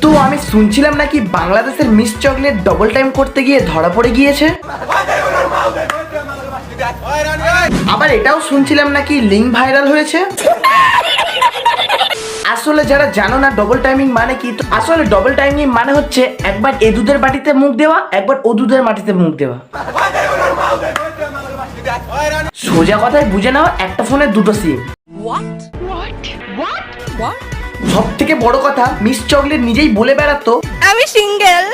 তো আমি শুনছিলাম নাকি বাংলাদেশের মিস চকলেট ডবল টাইম করতে গিয়ে ধরা পড়ে গিয়েছে। আবার এটাও শুনছিলাম নাকি লিঙ্ক ভাইরাল হয়েছে। আসলে যারা জানো না ডবল টাইমিং মানে কি, তো আসলে ডবল টাইমিং মানে হচ্ছে একবার এ দুধের বাটিতে মুখ দেওয়া, একবার ও দুধের মাটিতে মুখ দেওয়া। সোজা কথায় বুঝে নাও একটা ফোনে দুটো সিম। সব থেকে বড় কথা মিস চকলেট নিজেই বলে বেড়াতো আমি সিঙ্গেল।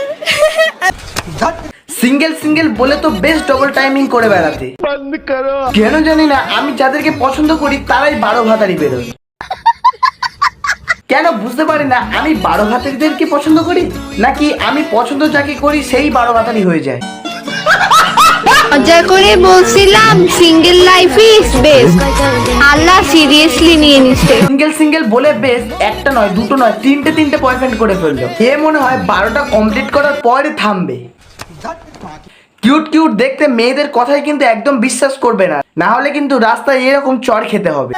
সিঙ্গেল সিঙ্গেল বলে তো বেশ ডবল টাইমিং করে বেড়াতে। কেন জানি না আমি যাদেরকে পছন্দ করি তারাই 12 ভাতারি বেরোয়। কেন বুঝতে পারি না, আমি 12 ভাতারিদেরকে পছন্দ করি নাকি আমি পছন্দ যাকে করি সেই 12 ভাতারি হয়ে যায়। মজা করে বলছিলাম single life is best, Allah seriously নিয়ে নিচ্ছে। সিঙ্গেল সিঙ্গেল বলে বেশ একটা নয় দুটো নয় তিনটে বয়ফ্রেন্ড করে ফেললো। এ মনে হয় 12টা কমপ্লিট করার পরে থামবে। কিউট কিউট দেখতে মেয়েদের কথাই কিন্তু একদম বিশ্বাস করবে না, না হলে কিন্তু রাস্তায় এরকম চড় খেতে হবে।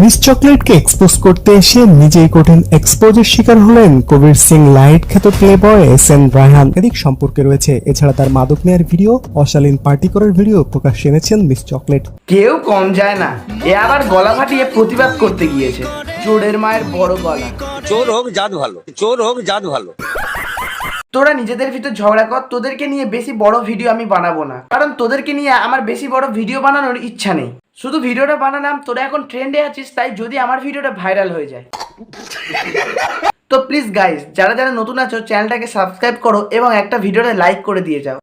মিস চকলেটকে এক্সপোজ করতে এসে নিজেই কঠিন এক্সপোজের শিকার হলেন কবির সিং লাইট খ্যাত প্লে বয় এসএন রায়হান। এদিক সম্পর্কে রয়েছে, এছাড়া তার মাদক নেয়ার ভিডিও, অশালীন পার্টি করার ভিডিও প্রকাশ এনেছেন মিস চকলেট। কেউ কম যায় না, এ আবার গলা ফাটিয়ে প্রতিবাদ করতে গিয়েছে। চোরের মায়ের বড় গলা। চোর হোক জাত ভালো, চোর হোক জাত ভালো। তোরা নিজেদের ভিতর ঝগড়া কর, তোদেরকে নিয়ে বেশি বড় ভিডিও আমি বানাবো না, কারণ তোদেরকে নিয়ে আমার বেশি বড় ভিডিও বানানোর ইচ্ছা নেই। শুধু ভিডিওটা বানালাম, তোরা এখন ট্রেন্ডে আছিস তাই যদি আমার ভিডিওটা ভাইরাল হয়ে যায়। তো প্লিজ গাইস, যারা যারা নতুন আছো চ্যানেলটাকে সাবস্ক্রাইব করো এবং একটা ভিডিওটা লাইক করে দিয়ে যাও।